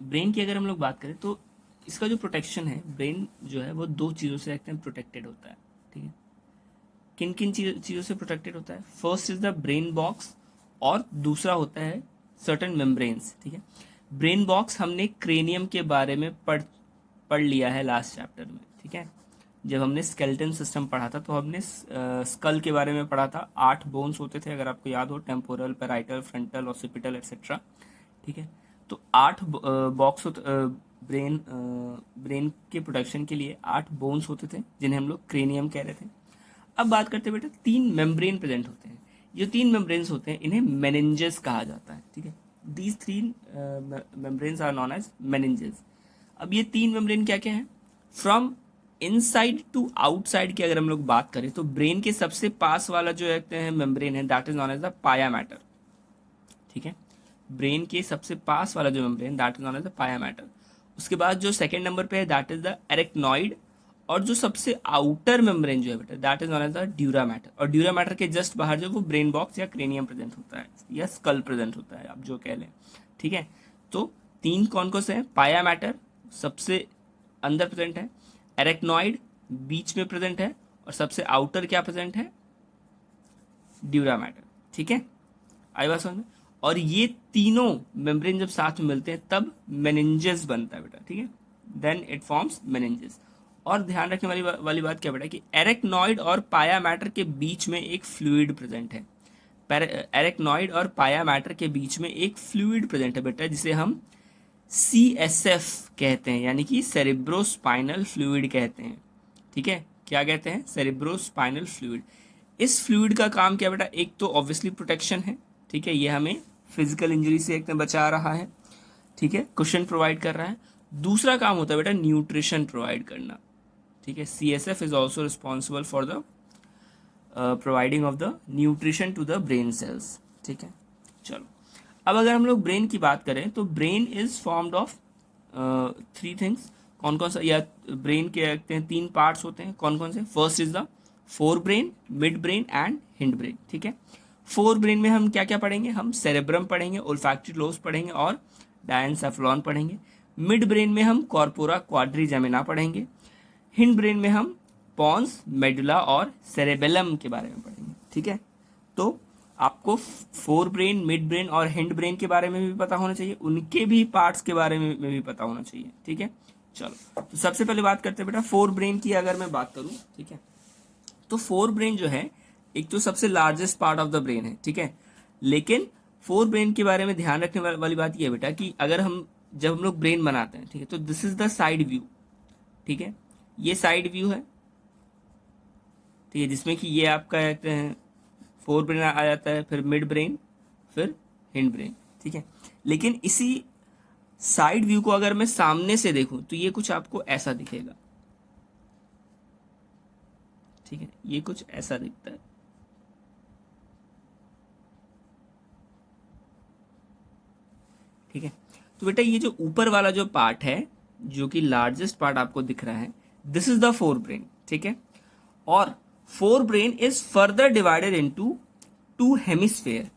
ब्रेन की अगर हम लोग बात करें तो इसका जो प्रोटेक्शन है, ब्रेन जो है वो दो चीज़ों से एकदम प्रोटेक्टेड होता है, ठीक है। किन किन चीज़ों से प्रोटेक्टेड होता है? First is the brain box और दूसरा होता है सर्टन मेम्ब्रेन्स, ठीक है। ब्रेन बॉक्स हमने क्रेनियम के बारे में पढ़ लिया है लास्ट चैप्टर में, ठीक है। जब हमने स्केलेटन सिस्टम पढ़ा था तो हमने स्कल के बारे में पढ़ा था। 8 बोन्स होते थे अगर आपको याद हो, temporal, parietal, frontal, occipital etcetera, ठीक है। तो 8 बॉक्स ब्रेन के प्रोटेक्शन के लिए 8 बोन्स होते थे जिन्हें हम लोग क्रेनियम कह रहे थे। अब बात करते हैं बेटा 3 मेम्ब्रेन प्रेजेंट होते हैं। जो 3 मेम्ब्रेन्स होते हैं इन्हें मेनिंजेस कहा जाता है, ठीक है। These 3 membranes are known as meninges. अब ये 3 मेम्ब्रेन क्या क्या है? फ्रॉम इनसाइड टू आउटसाइड की अगर हम लोग बात करें तो ब्रेन के सबसे पास वाला जो मेम्ब्रेन है that is known as the pia mater, ठीक है। ब्रेन के सबसे पास वाला जो membrane that is known as the pia mater. उसके बाद जो सेकेंड नंबर पे है दैट इज द एरेक्नॉइड, और जो सबसे आउटर मेम्ब्रेन जो है बेटा that is known as the dura mater. और ड्यूरा मैटर के जस्ट बाहर जो वो ब्रेन बॉक्स या क्रेनियम प्रेजेंट होता है या स्कल प्रेजेंट होता है, आप जो कह लें, ठीक है। तो 3 कौन कौन से हैं? पाया मैटर सबसे अंदर प्रेजेंट है, एरेक्नॉइड बीच में प्रेजेंट है, और सबसे आउटर क्या प्रेजेंट है? ड्यूरा मैटर, ठीक है। आई बात समझ में? और ये तीनों मेम्ब्रेन जब साथ में मिलते हैं तब मेनिंजेस बनता है बेटा, ठीक है। Then it forms meninges. और ध्यान रखने वाली बात क्या बेटा कि एरेक्नॉइड और पाया मैटर के बीच में एक फ्लूइड प्रेजेंट है। एरेक्नॉइड और पाया मैटर के बीच में एक फ्लूइड प्रेजेंट है बेटा, जिसे हम CSF कहते हैं, यानी कि सेरेब्रोस्पाइनल फ्लूइड कहते हैं, ठीक है। क्या कहते हैं? Cerebrospinal fluid. इस फ्लूइड का काम क्या बेटा? एक तो ऑब्वियसली प्रोटेक्शन है, ठीक है, ये हमें फिजिकल इंजरी से एकदम बचा रहा है, ठीक है, कुशन प्रोवाइड कर रहा है। दूसरा काम होता है बेटा न्यूट्रिशन प्रोवाइड करना, ठीक है। CSF is also responsible for the providing of the nutrition to the brain cells. ठीक है, चलो अब अगर हम लोग ब्रेन की बात करें तो brain is formed of 3 things. कौन कौन सा, या ब्रेन के कहते हैं 3 पार्ट्स होते हैं, कौन कौन से? First is the fore brain, mid brain and hind brain. ठीक है, फोर ब्रेन में हम क्या क्या पढ़ेंगे? हम सेरेब्रम पढ़ेंगे, ओल्फैक्टरी लोब्स पढ़ेंगे और डायनसेफलॉन पढ़ेंगे। मिड ब्रेन में हम कॉर्पोरा क्वाड्रिजेमिना पढ़ेंगे। हिंड ब्रेन में हम पॉन्स, मेडुला और सेरेबेलम के बारे में पढ़ेंगे। ठीक है, तो आपको फोर ब्रेन, मिड ब्रेन और हिंड ब्रेन के बारे में भी पता होना चाहिए, उनके भी पार्ट्स के बारे में भी पता होना चाहिए। ठीक है, चलो तो सबसे पहले बात करते हैं बेटा फोर ब्रेन की। अगर मैं बात करूं, ठीक है, तो फोर ब्रेन जो है एक तो सबसे largest part of the brain है। ठीक है, लेकिन फोर ब्रेन के बारे में ध्यान रखने वाली बात यह है बेटा कि अगर जब हम लोग ब्रेन बनाते हैं, ठीक है, तो this is the side view. ठीक है, ये साइड व्यू है, ठीक है, जिसमें कि ये आपका कहते हैं फोर ब्रेन आ जाता है, फिर मिड ब्रेन, फिर हिंड ब्रेन। ठीक है, लेकिन इसी साइड व्यू को अगर मैं सामने से देखूं तो ये कुछ आपको ऐसा दिखेगा। ठीक है, ये कुछ ऐसा दिखता है। ठीक है, तो बेटा ये जो ऊपर वाला जो पार्ट है, जो कि लार्जेस्ट पार्ट आपको दिख रहा है, this is the fore brain. ठीक है, और fore brain is further divided into 2 hemisphere.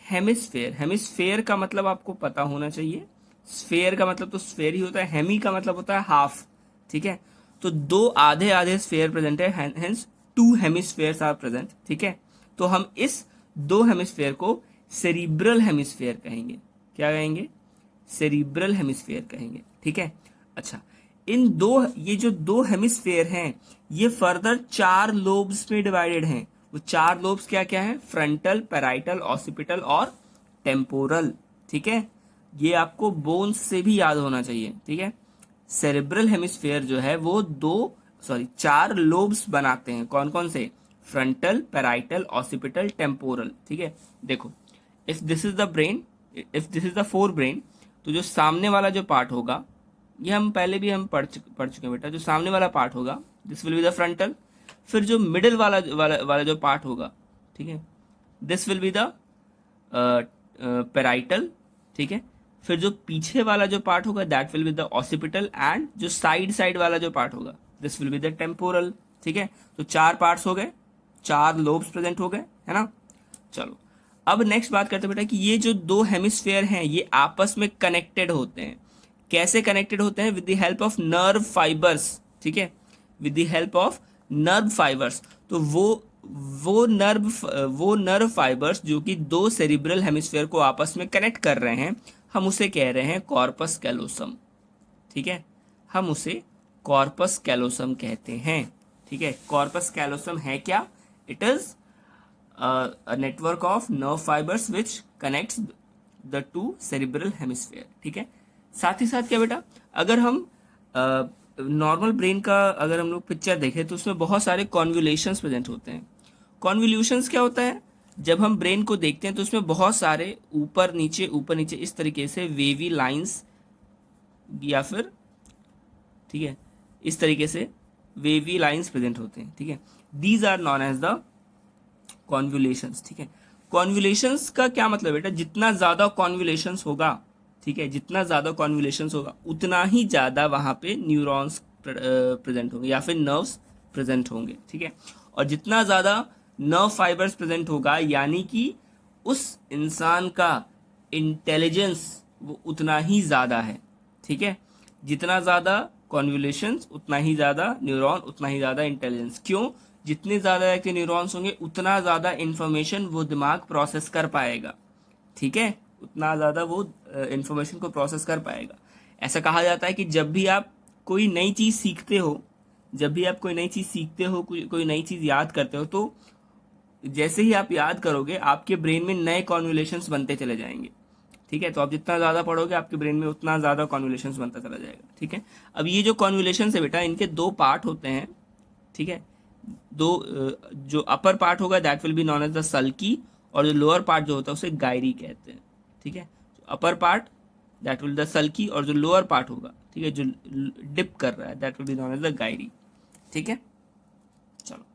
Hemisphere, hemisphere का मतलब आपको पता होना चाहिए। स्फेयर का मतलब तो स्फेयर ही होता है, हेमी का मतलब होता है हाफ। ठीक है, तो 2 आधे आधे स्फेयर प्रेजेंट है, हेंस 2 हेमिस्फेयर्स आर प्रेजेंट। ठीक है, तो हम इस 2 हेमिस्फेयर को सेरिब्रल हेमिस्फेयर कहेंगे। क्या कहेंगे? सेरिब्रल हेमिस्फेयर कहेंगे। ठीक है, अच्छा, ये जो 2 हेमिस्फेयर हैं, ये फर्दर 4 लोब्स में डिवाइडेड हैं। वो 4 लोब्स क्या क्या है? फ्रंटल, पैराइटल, ऑसिपिटल और टेम्पोरल। ठीक है, ये आपको बोन्स से भी याद होना चाहिए। ठीक है, सेरेब्रल हेमिस्फेयर जो है वो 4 लोब्स बनाते हैं। कौन कौन से? Frontal, parietal, occipital, temporal. ठीक है, देखो, if this is the brain, if this is the fore brain, तो जो सामने वाला जो पार्ट होगा, ये हम पहले भी हम पढ़ चुके हैं बेटा, जो सामने वाला पार्ट होगा this will be the frontal. फिर जो मिडिल वाला जो पार्ट होगा, ठीक है, this will be the parietal. ठीक है, फिर जो पीछे वाला जो पार्ट होगा that will be the occipital, and जो साइड वाला जो पार्ट होगा this will be the temporal. ठीक है, तो 4 पार्ट्स हो गए, 4 लोब्स प्रेजेंट हो गए, है ना। चलो अब नेक्स्ट बात करते हैं बेटा कि ये जो 2 हेमिस्फेयर हैं ये आपस में कनेक्टेड होते हैं। कैसे कनेक्टेड होते हैं? With the help of nerve fibres. ठीक है, with the help of nerve fibres. तो वो नर्व फाइबर्स जो कि 2 सेरिब्रल हेमिस्फेयर को आपस में कनेक्ट कर रहे हैं, हम उसे कह रहे हैं कॉर्पस कैलोसम। ठीक है, हम उसे कॉर्पस कैलोसम कहते हैं। ठीक है, कॉर्पस कैलोसम है क्या? It is a network of nerve fibers which connects the 2 cerebral hemisphere। ठीक है, साथ ही साथ क्या बेटा, अगर हम नॉर्मल ब्रेन का अगर हम लोग पिक्चर देखें तो उसमें बहुत सारे कॉन्वोल्यूशंस प्रेजेंट होते हैं। कॉन्वोल्यूशंस क्या होता है? जब हम ब्रेन को देखते हैं तो उसमें बहुत सारे ऊपर नीचे इस तरीके से वेवी लाइंस, या फिर ठीक है इस तरीके से वेवी लाइंस प्रेजेंट होते हैं। ठीक है, these are known as the convolutions. ठीक है, कॉन्वोल्यूशंस का क्या मतलब बेटा? जितना ज्यादा कॉन्वोल्यूशंस होगा, ठीक है, जितना ज्यादा कॉन्वोल्यूशंस होगा उतना ही ज्यादा वहां पे न्यूरॉन्स प्रेजेंट होंगे या फिर नर्व्स प्रेजेंट होंगे। ठीक है, और जितना ज्यादा नर्व फाइबर्स प्रेजेंट होगा यानी कि उस इंसान का इंटेलिजेंस वो उतना ही ज्यादा है। ठीक है, जितना ज्यादा कॉन्वोल्यूशंस उतना ही ज्यादा न्यूरॉन, उतना ही ज्यादा इंटेलिजेंस। क्यों? जितने ज्यादा एक्टिव न्यूरॉन्स होंगे उतना ज्यादा इंफॉर्मेशन वो दिमाग प्रोसेस कर पाएगा। ठीक है, उतना ज्यादा वो इंफॉर्मेशन को प्रोसेस कर पाएगा। ऐसा कहा जाता है कि जब भी आप कोई नई चीज सीखते हो, कोई नई चीज याद करते हो, तो जैसे ही आप याद करोगे आपके ब्रेन में नए कॉन्वोल्यूशंस बनते चले जाएंगे। ठीक है, तो आप जितना ज्यादा पढ़ोगे आपके ब्रेन में उतना ज्यादा कॉन्वोल्यूशंस बनता चला जाएगा। ठीक है, अब ये जो कॉन्वोल्यूशंस है बेटा, इनके 2 पार्ट होते हैं। ठीक है, जो अपर पार्ट होगा that will be known as the sulci, और जो लोअर पार्ट जो होता है उसे गायरी कहते हैं। ठीक है, upper part that will the sulci, और जो लोअर पार्ट होगा, ठीक है, जो डिप कर रहा है that will be known as the gyri. ठीक है, चलो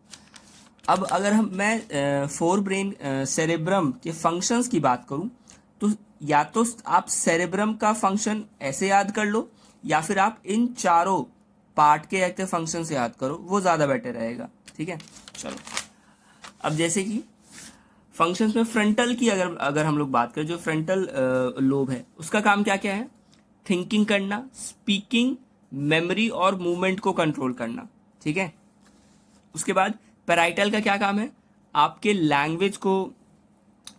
अब अगर मैं फोर ब्रेन सेरेब्रम के फंक्शंस की बात करूं, तो या तो आप सेरेब्रम का फंक्शन ऐसे याद कर लो, या फिर आप इन चारों पार्ट के एक्टिव फंक्शन से याद करो, वो ज़्यादा बेटर रहेगा। ठीक है, चलो अब जैसे कि फंक्शंस में फ्रंटल की अगर अगर हम लोग बात करें, जो फ्रंटल लोब है उसका काम क्या क्या है? थिंकिंग करना, स्पीकिंग, मेमोरी और मूवमेंट को कंट्रोल करना। ठीक है, उसके बाद पैराइटल का क्या काम है? आपके लैंग्वेज को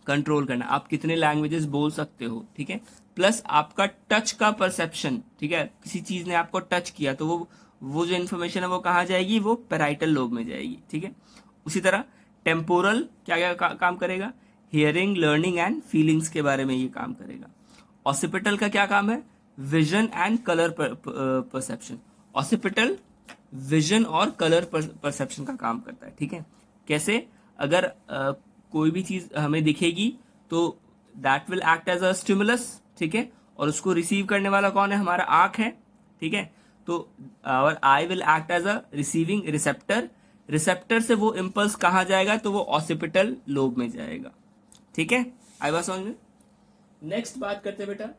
कंट्रोल करना, आप कितने लैंग्वेजेस बोल सकते हो। ठीक है, प्लस आपका टच का परसेप्शन। ठीक है, किसी चीज ने आपको टच किया तो वो जो इन्फॉर्मेशन है वो कहाँ जाएगी? वो पैराइटल लोब में जाएगी। ठीक है, उसी तरह टेम्पोरल क्या क्या काम करेगा? हियरिंग, लर्निंग एंड फीलिंग्स के बारे में ये काम करेगा। ऑसिपिटल का क्या काम है? Vision and colour perception. Occipital vision और कलर परसेप्शन का काम करता है। ठीक है, कैसे? अगर कोई भी चीज हमें दिखेगी तो that will act as a stimulus. ठीक है, और उसको रिसीव करने वाला कौन है? हमारा आंख है। ठीक है, तो और I will act as a receiving receptor. Receptor से वो इम्पल्स कहाँ जाएगा? तो वो ऑसिपिटल लोब में जाएगा। ठीक है, आई बात समझ में? नेक्स्ट बात करते हैं बेटा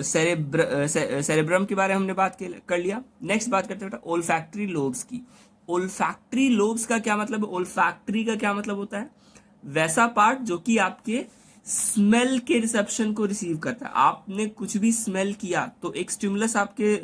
सेरेब्रम के बारे में हमने बात कर लिया। नेक्स्ट बात करते हैं बेटा ओल्फैक्टरी लोब्स की। ओल्फैक्टरी लोब्स का क्या मतलब है? ओल्फैक्टरी का क्या मतलब होता है? वैसा पार्ट जो कि आपके स्मेल के रिसेप्शन को रिसीव करता है। आपने कुछ भी स्मेल किया तो एक स्टिमुलस आपके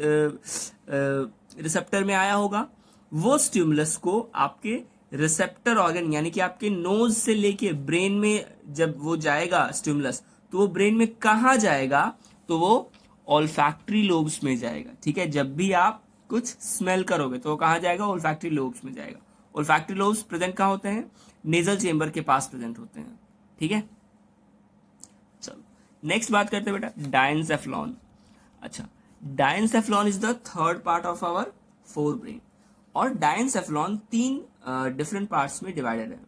रिसेप्टर में आया होगा, वो स्टिमुलस को आपके रिसेप्टर ऑर्गन यानी कि आपके नोज से लेके ब्रेन में जब वो जाएगा स्टिमुलस, तो वो ब्रेन में कहाँ जाएगा? तो वो ऑल्फैक्टरी लोब्स में जाएगा। ठीक है, जब भी आप कुछ स्मेल करोगे तो वो कहाँ जाएगा? ऑल्फैक्टरी लोब्स में जाएगा। ऑल्फैक्टरी लोब्स प्रेजेंट कहाँ होते हैं? नेजल चेंबर के पास प्रेजेंट होते हैं। ठीक है, चलो नेक्स्ट बात करते हैं बेटा डायनसेफ्लॉन। अच्छा, diencephalon is the third part of our forebrain. और डायनसेफ्लॉन तीन डिफरेंट पार्ट्स में डिवाइडेड है।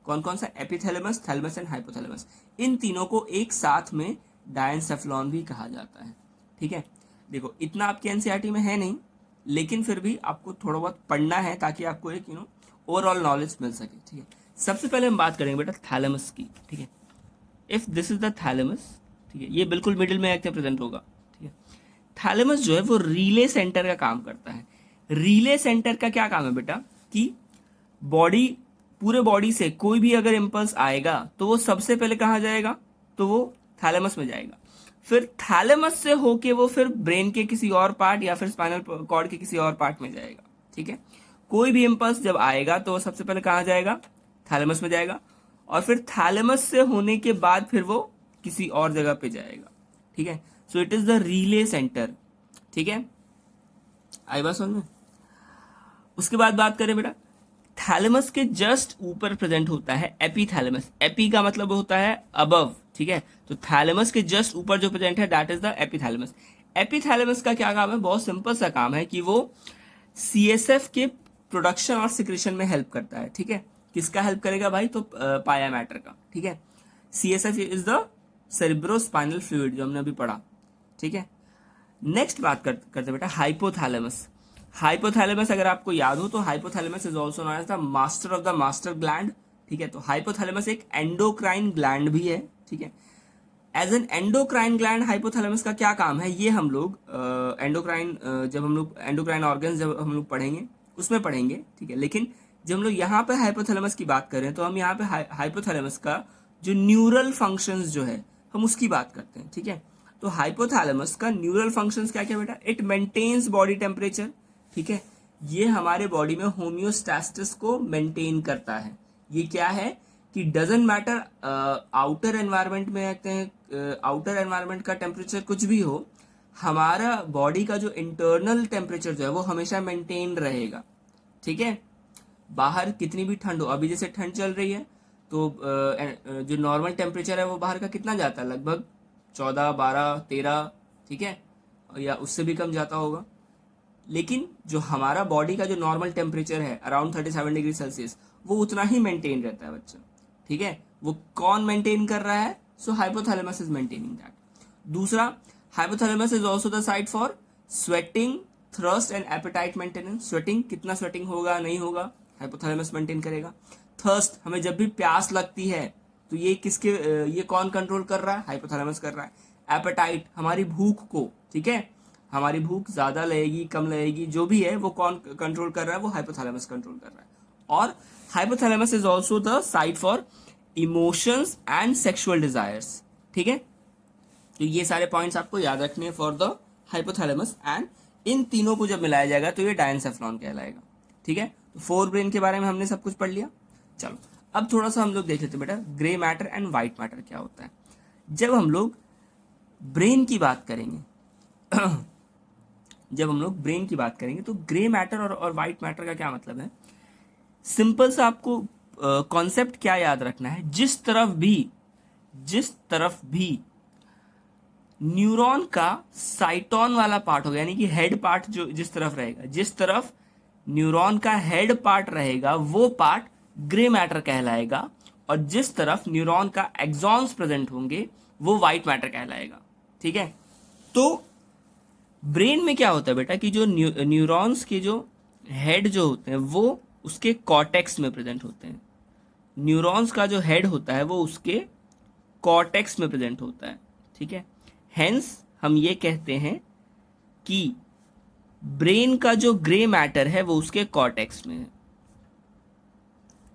कौन कौन सा? Epithalamus, thalamus and hypothalamus. इन तीनों को एक साथ में डायनसेफ्लॉन भी कहा जाता है। ठीक है, देखो इतना आपके एनसीईआरटी में है नहीं, लेकिन फिर भी आपको थोड़ा बहुत पढ़ना है ताकि आपको एक ओवरऑल नॉलेज मिल सके। ठीक है, सबसे पहले हम बात करेंगे बेटा थैलेमस की। ठीक है, if this is the thalamus, ठीक है, ये बिल्कुल मिडिल में एक प्रेजेंट होगा। ठीक है, थैलेमस जो है वो रिले सेंटर का काम करता है। रिले सेंटर का क्या काम है बेटा? कि बॉडी, पूरे बॉडी से कोई भी अगर इम्पल्स आएगा तो वो सबसे पहले कहाँ जाएगा? तो वो थैलेमस में जाएगा। फिर थैलेमस से होके वो फिर ब्रेन के किसी और पार्ट या फिर स्पाइनल कॉर्ड के किसी और पार्ट में जाएगा। ठीक है, कोई भी इम्पल्स जब आएगा तो वो सबसे पहले कहाँ जाएगा? थैलेमस में जाएगा, और फिर थैलेमस से होने के बाद फिर वो किसी और जगह पे जाएगा। ठीक है, so it is the relay centre. ठीक है, आई बात समझ में? उसके बाद बात करें बेटा थैलेमस के जस्ट ऊपर प्रेजेंट होता है एपीथैलेमस। एपी का मतलब होता है अबव। ठीक है, तो थैलेमस के जस्ट ऊपर जो प्रेजेंट है दैट इज द एपीथैलेमस। एपीथैलेमस का क्या काम है? बहुत सिंपल सा काम है कि वो सीएसएफ के प्रोडक्शन और सिक्रेशन में हेल्प करता है। ठीक है, किसका हेल्प करेगा भाई? तो पाया मैटर का। ठीक है, CSF is the cerebrospinal fluid जो हमने अभी पढ़ा। ठीक है, नेक्स्ट बात करते बेटा हाइपोथैलेमस। हाइपोथैलेमस अगर आपको याद हो तो hypothalamus is also known as the master of the master gland. ठीक है, तो हाइपोथैलेमस एक एंडोक्राइन ग्लैंड भी है। ठीक है, as an endocrine gland hypothalamus का क्या काम है? ये हम लोग एंडोक्राइन जब हम लोग एंडोक्राइन ऑर्गन्स जब हम लोग पढ़ेंगे उसमें पढ़ेंगे। ठीक है, लेकिन जब हम लोग यहाँ पे हाइपोथैलेमस की बात करें तो हम यहाँ पे हाइपोथैलेमस का जो न्यूरल फंक्शंस जो है हम उसकी बात करते हैं। ठीक है, तो हाइपोथैलेमस का न्यूरल फंक्शंस क्या क्या बेटा? It maintains body temperature. ठीक है, ये हमारे बॉडी में होम्योस्टैसिस को मेंटेन करता है। ये क्या है कि डजेंट मैटर आउटर एनवायरनमेंट में रहते हैं, आउटर एनवायरनमेंट का टेम्परेचर कुछ भी हो, हमारा बॉडी का जो इंटरनल टेम्परेचर जो है वो हमेशा मेंटेन रहेगा। ठीक है, बाहर कितनी भी ठंड हो, अभी जैसे ठंड चल रही है तो जो नॉर्मल टेम्परेचर है वो बाहर का कितना जाता है? लगभग 14, 12, 13। ठीक है, या उससे भी कम जाता होगा। लेकिन जो हमारा बॉडी का जो नॉर्मल टेम्परेचर है अराउंड 37 डिग्री सेल्सियस, वो उतना ही मेंटेन रहता है बच्चा। ठीक है, वो कौन मेंटेन कर रहा है? So hypothalamus is maintaining that. दूसरा, hypothalamus is also the site for sweating, thirst and appetite maintenance. Sweating, कितना स्वेटिंग होगा नहीं होगा, हाइपोथैलेमस मेंटेन करेगा। थर्स्ट, हमें जब भी प्यास लगती है तो ये कौन कंट्रोल कर रहा है? हाइपोथैलेमस कर रहा है। एपेटाइट, हमारी भूख को, ठीक है, हमारी भूख ज्यादा लगेगी कम लगेगी जो भी है वो कौन कंट्रोल कर रहा है? वो हाइपोथैलेमस कंट्रोल कर रहा है। और hypothalamus is also the site for emotions and sexual desires, ठीक है। तो ये सारे पॉइंट्स आपको याद रखने हैं for the hypothalamus, and in तीनों को जब मिलाया जाएगा तो ये डायनसेफ्लॉन कहलाएगा, ठीक है। तो फोर ब्रेन के बारे में हमने सब कुछ पढ़ लिया। चलो अब थोड़ा सा हम लोग देख लेते हैं बेटा, grey matter and white matter क्या होता है। जब हम लोग ब्रेन की बात करेंगे जब हम लोग ब्रेन की बात करेंगे तो ग्रे मैटर और व्हाइट मैटर का क्या मतलब है? सिंपल सा आपको कॉन्सेप्ट क्या याद रखना है, जिस तरफ भी न्यूरॉन का साइटोन वाला पार्ट होगा, यानी कि हेड पार्ट जो जिस तरफ रहेगा, जिस तरफ न्यूरॉन का हेड पार्ट रहेगा वो पार्ट ग्रे मैटर कहलाएगा, और जिस तरफ न्यूरॉन का एक्सॉन्स प्रेजेंट होंगे वो व्हाइट मैटर कहलाएगा, ठीक है। तो ब्रेन में क्या होता है बेटा कि जो न्यूरॉन्स के जो हेड जो होते हैं वो उसके कॉर्टेक्स में प्रेजेंट होते हैं। न्यूरॉन्स का जो हेड होता है वो उसके कॉर्टेक्स में प्रेजेंट होता है, ठीक है। हेंस हम ये कहते हैं कि ब्रेन का जो ग्रे मैटर है वो उसके कॉर्टेक्स में है,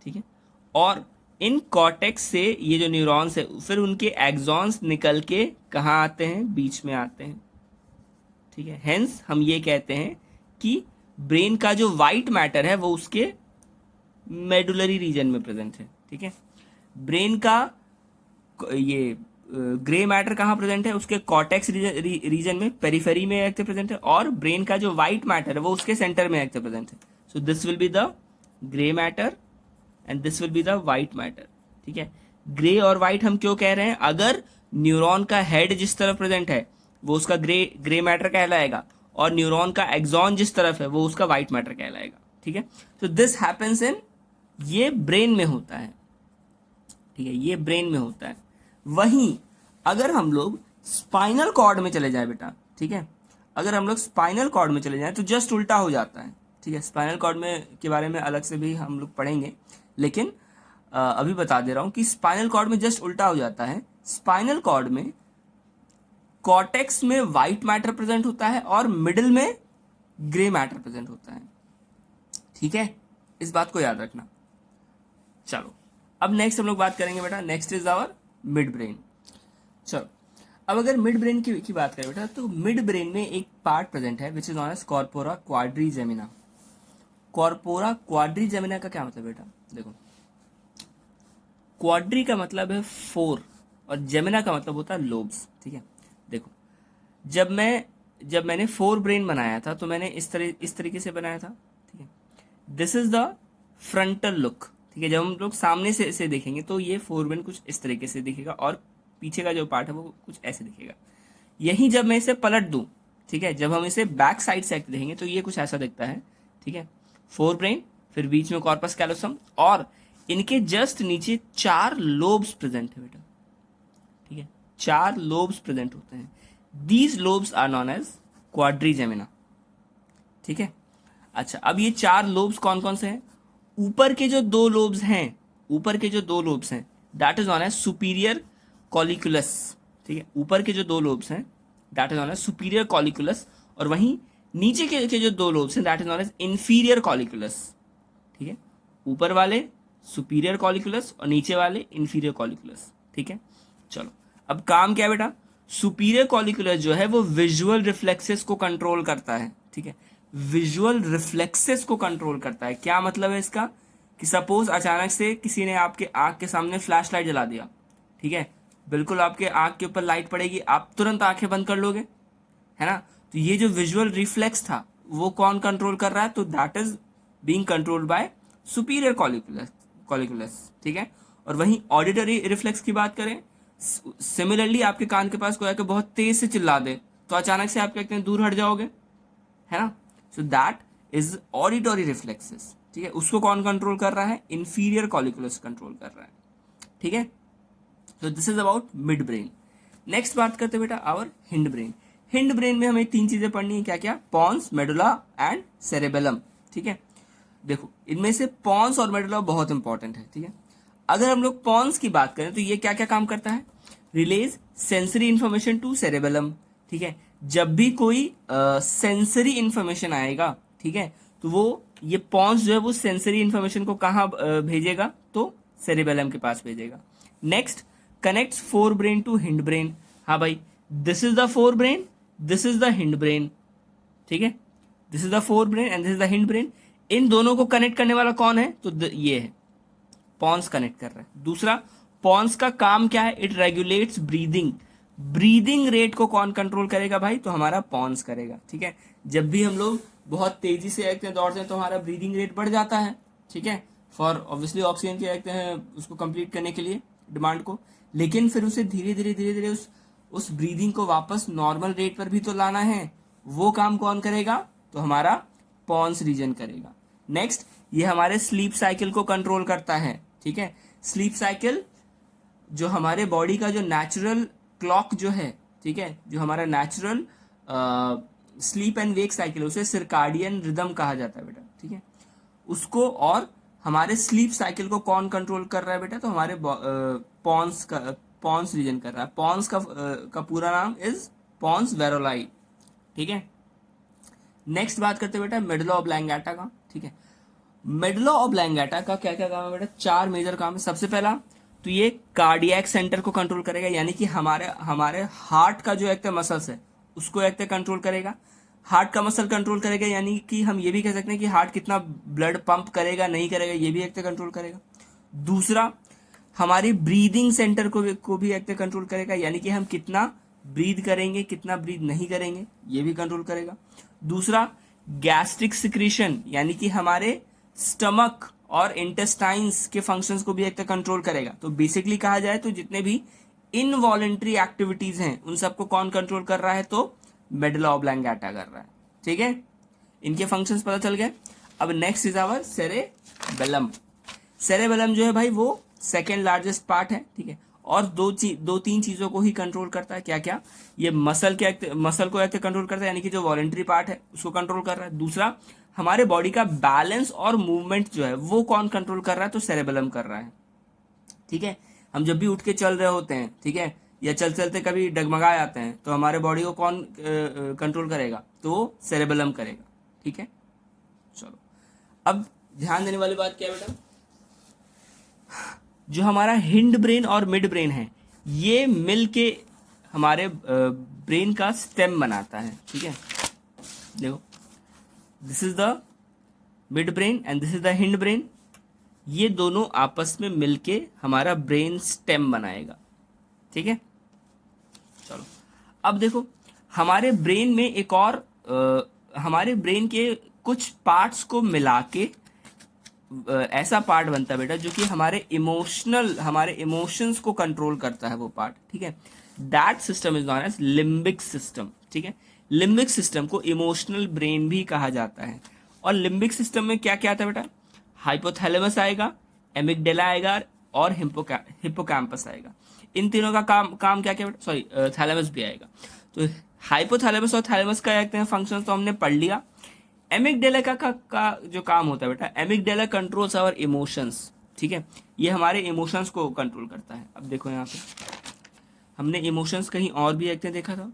ठीक है। और इन कॉर्टेक्स से ये जो न्यूरॉन्स है फिर उनके एक्सॉन्स निकल के कहाँ आते हैं? बीच में आते हैं, ठीक है। हेंस हम ये कहते हैं कि ब्रेन का जो व्हाइट मैटर है वो उसके मेडुलरी रीजन में प्रेजेंट है, ठीक है। ब्रेन का ये ग्रे मैटर कहाँ प्रेजेंट है? उसके कॉर्टेक्स रीजन में, पेरिफेरी में एक्टिव प्रेजेंट है, और ब्रेन का जो व्हाइट मैटर है वो उसके सेंटर में एक्टिव प्रेजेंट है। So this will be the grey matter and this will be the white matter, ठीक है। ग्रे और व्हाइट हम क्यों कह रहे हैं? अगर न्यूरॉन का हेड जिस तरफ प्रेजेंट है वो उसका ग्रे मैटर कहलाएगा, और न्यूरॉन का एक्सॉन जिस तरफ है वो उसका व्हाइट मैटर कहलाएगा, ठीक है। तो दिस हैपेंस इन, ये ब्रेन में होता है, ठीक है, ये ब्रेन में होता है। वहीं अगर हम लोग स्पाइनल कॉर्ड में चले जाए बेटा, ठीक है, अगर हम लोग स्पाइनल कॉर्ड में चले जाए तो जस्ट उल्टा हो जाता है, ठीक है। स्पाइनल कॉर्ड में के बारे में अलग से भी हम लोग पढ़ेंगे, लेकिन अभी बता दे रहा हूं कि स्पाइनल कॉर्ड में जस्ट उल्टा हो जाता है। स्पाइनल कॉर्ड में कॉर्टेक्स में व्हाइट मैटर प्रेजेंट होता है और मिडिल में ग्रे मैटर प्रेजेंट होता है, ठीक है, इस बात को याद रखना। चलो अब नेक्स्ट हम लोग बात करेंगे बेटा, next is our midbrain. चलो अब अगर मिड ब्रेन की बात करें बेटा, तो मिड ब्रेन में एक पार्ट प्रेजेंट है which is known as corpora quadrigemina. Corpora quadrigemina का क्या मतलब बेटा? देखो, क्वाड्री का मतलब है 4 और जेमिना का मतलब होता है लोब्स, ठीक है। देखो, जब मैंने 4 ब्रेन बनाया था तो मैंने इस तरीके से बनाया था, ठीक है। This is the frontal look, ठीक है। जब हम लोग सामने से देखेंगे तो ये 4 ब्रेन कुछ इस तरीके से दिखेगा और पीछे का जो पार्ट है वो कुछ ऐसे दिखेगा। यही जब मैं इसे पलट दूं, ठीक है, जब हम इसे बैक साइड से देखेंगे तो ये कुछ ऐसा दिखता है, ठीक है। 4 ब्रेन, फिर बीच में कॉर्पस कैलोसम, और इनके जस्ट नीचे 4 लोब्स प्रेजेंट है बेटा, ठीक है, 4 लोब्स प्रेजेंट होते हैं। These lobes are known as quadrigemina, ठीक है। अच्छा, अब ये 4 लोब्स कौन कौन से हैं? ऊपर के जो 2 लोब्स हैं, that is known as superior colliculus, ठीक है। ऊपर के जो 2 लोब्स हैं that is known as superior colliculus, और वहीं नीचे के जो 2 लोब्स हैं that is known as inferior colliculus, ठीक है। ऊपर वाले सुपीरियर कॉलिकुलस और नीचे वाले इंफीरियर कॉलिकुलस, ठीक है। चलो अब काम क्या है बेटा? सुपीरियर कॉलिकुलस जो है वो विजुअल रिफ्लेक्सेस को कंट्रोल करता है, ठीक है। विजुअल रिफ्लेक्सेस को कंट्रोल करता है। क्या मतलब है इसका? कि सपोज अचानक से किसी ने आपके आंख के सामने फ्लैश लाइट जला दिया, ठीक है, बिल्कुल आपके आंख के ऊपर लाइट पड़ेगी, आप तुरंत आंखें बंद कर लोगे, है ना। तो ये जो विजुअल रिफ्लेक्स था वो कौन कंट्रोल कर रहा है? तो that is being controlled by superior colliculus, ठीक है। और वहीं ऑडिटरी रिफ्लेक्स की बात करें, सिमिलरली आपके कान के पास कोई आके बहुत तेज से चिल्ला दे तो अचानक से आप क्या कहते हैं, दूर हट जाओगे, है ना। So that is auditory reflexes, ठीक है। उसको कौन कंट्रोल कर रहा है? इंफीरियर कॉलिकुलस कंट्रोल कर रहा है, ठीक है। तो this is about midbrain. Next बात करते बेटा our hindbrain. Hindbrain में हमें 3 चीजें पढ़नी है, क्या क्या? पॉन्स, मेडुला एंड सेरेबेलम, ठीक है। देखो इनमें से पॉन्स और मेडुला बहुत इंपॉर्टेंट है, ठीक है। अगर हम लोग पॉन्स की बात करें तो ये क्या क्या काम करता है, relays sensory information to cerebellum, ठीक है। जब भी कोई सेंसरी इंफॉर्मेशन आएगा, ठीक है, तो वो ये पॉन्स जो है वो सेंसरी इंफॉर्मेशन को कहाँ भेजेगा, तो सेरेबेलम के पास भेजेगा। Next, connects forebrain to hindbrain. हाँ भाई, this is the forebrain, this is the hindbrain, ठीक है। This is the forebrain and this is the hindbrain. इन दोनों को कनेक्ट करने वाला कौन है, तो ये है, पॉन्स कनेक्ट कर रहा है। दूसरा, पॉन्स का काम क्या है, it regulates breathing. Breathing rate को कौन कंट्रोल करेगा भाई, तो हमारा पॉन्स करेगा, ठीक है। जब भी हम लोग बहुत तेजी से एकते हैं, दौड़ते हैं, तो हमारा ब्रीदिंग रेट बढ़ जाता है, ठीक है, फॉर ऑब्वियसली ऑक्सीजन के एकते हैं उसको कंप्लीट करने के लिए डिमांड को। लेकिन फिर उसे धीरे धीरे धीरे धीरे उस ब्रीदिंग को वापस नॉर्मल रेट पर भी तो लाना है, वो काम कौन करेगा, तो हमारा पॉन्स रीजन करेगा। नेक्स्ट, ये हमारे स्लीप साइकिल को कंट्रोल करता है, ठीक है। स्लीप साइकिल जो हमारे बॉडी का जो नेचुरल क्लॉक जो है, ठीक है, जो हमारा natural sleep and wake cycle, उसे सर्काडियन रिदम कहा जाता है बेटा, ठीक है। उसको और हमारे स्लीप साइकिल को कौन कंट्रोल कर रहा है बेटा, तो हमारे पॉन्स रीजन कर रहा है। पॉन्स का पूरा नाम इज पॉन्स वेरोलाई, ठीक है। नेक्स्ट बात करते हैं बेटा मेडुला ऑब्लांगेटा का, ठीक है। मेडुला ऑब्लांगेटा का क्या क्या काम है बेटा, 4 मेजर काम है। सबसे पहला तो ये कार्डियक सेंटर को कंट्रोल करेगा, यानी कि हमारे हार्ट का जो एक मसल्स है उसको एक कंट्रोल करेगा। हार्ट का मसल कंट्रोल करेगा, यानी कि हम ये भी कह सकते हैं कि हार्ट कितना ब्लड पंप करेगा नहीं करेगा, ये भी एक कंट्रोल करेगा। दूसरा, हमारी ब्रीदिंग सेंटर को भी एक कंट्रोल करेगा, यानी कि हम कितना ब्रीद करेंगे कितना ब्रीद नहीं करेंगे, ये भी कंट्रोल करेगा। दूसरा, गैस्ट्रिक सिक्रीशन, यानी कि हमारे स्टमक और इंटेस्टाइन्स के फंक्शंस को भी एक कंट्रोल करेगा। तो बेसिकली कहा जाए तो जितने भी इनवॉलेंट्री एक्टिविटीज हैं उन सबको कौन कंट्रोल कर रहा है, तो मेडुला ऑब्लांगेटा कर रहा है, ठीक है। इनके फंक्शंस पता चल गए। अब next is our cerebellum. Cerebellum जो है भाई वो सेकेंड लार्जेस्ट पार्ट है, ठीक है, और दो तीन चीजों को ही कंट्रोल करता है। क्या क्या, ये मसल को एक कंट्रोल करता है, यानी कि जो वॉलेंट्री पार्ट है उसको कंट्रोल कर रहा है। दूसरा, हमारे बॉडी का बैलेंस और मूवमेंट जो है वो कौन कंट्रोल कर रहा है, तो सेरेबेलम कर रहा है, ठीक है। हम जब भी उठ के चल रहे होते हैं, ठीक है, या चल चलते कभी डगमगा जाते हैं, तो हमारे बॉडी को कौन कंट्रोल करेगा, तो सेरेबेलम करेगा, ठीक है। चलो, अब ध्यान देने वाली बात क्या है बेटा, जो हमारा हिंड ब्रेन और मिड ब्रेन है ये मिल के हमारे ब्रेन का स्टेम बनाता है, ठीक है। देखो, this is the mid brain and this is the hind brain, ये दोनों आपस में मिलके हमारा ब्रेन स्टेम बनाएगा, ठीक है। चलो, अब देखो हमारे ब्रेन में एक और हमारे ब्रेन के कुछ पार्ट्स को मिला के ऐसा पार्ट बनता है बेटा जो कि हमारे इमोशंस को कंट्रोल करता है, वो पार्ट, ठीक है। That system is known as limbic system, ठीक है। लिम्बिक सिस्टम को इमोशनल ब्रेन भी कहा जाता है। और लिम्बिक सिस्टम में क्या क्या आता है बेटा, हाइपोथैलेमस आएगा, एमिगडेला आएगा और हिप्पोकैम्पस आएगा। इन तीनों का काम क्या क्या बेटा, सॉरी थैलेमस भी आएगा। तो हाइपोथैलेमस और थैलेमस का कहते हैं फंक्शन तो हमने पढ़ लिया। एमिगडेला का जो काम होता है बेटा, एमिगडेला कंट्रोल्स आवर इमोशंस, ठीक है, ये हमारे इमोशंस को कंट्रोल करता है। अब देखो यहाँ पे हमने इमोशंस कहीं और भी एक देखा था,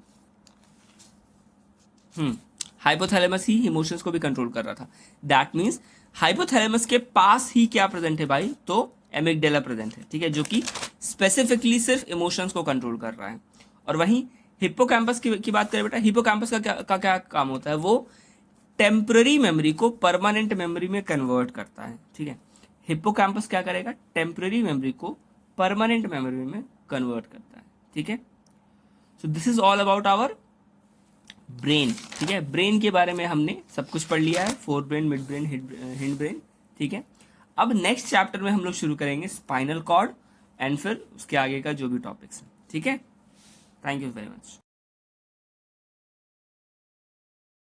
हाइपोथैलेमस ही इमोशंस को भी कंट्रोल कर रहा था। दैट मीन्स हाइपोथैलेमस के पास ही क्या प्रेजेंट है भाई, तो एमिगडेला प्रेजेंट है, ठीक है, जो कि स्पेसिफिकली सिर्फ इमोशंस को कंट्रोल कर रहा है। और वहीं हिप्पोकैम्पस की बात करें बेटा, हिप्पोकैम्पस का क्या काम होता है, वो टेम्पररी मेमोरी को परमानेंट मेमोरी में कन्वर्ट करता है, ठीक है। हिप्पोकैम्पस क्या करेगा, टेम्पररी मेमोरी को परमानेंट मेमोरी में कन्वर्ट करता है, ठीक है। So this is all about our brain, ठीक है। ब्रेन के बारे में हमने सब कुछ पढ़ लिया है, fore brain, mid brain, hindbrain, ठीक है। अब नेक्स्ट चैप्टर में हम लोग शुरू करेंगे स्पाइनल कॉर्ड एंड फिर उसके आगे का जो भी टॉपिक्स है, ठीक है। Thank you very much.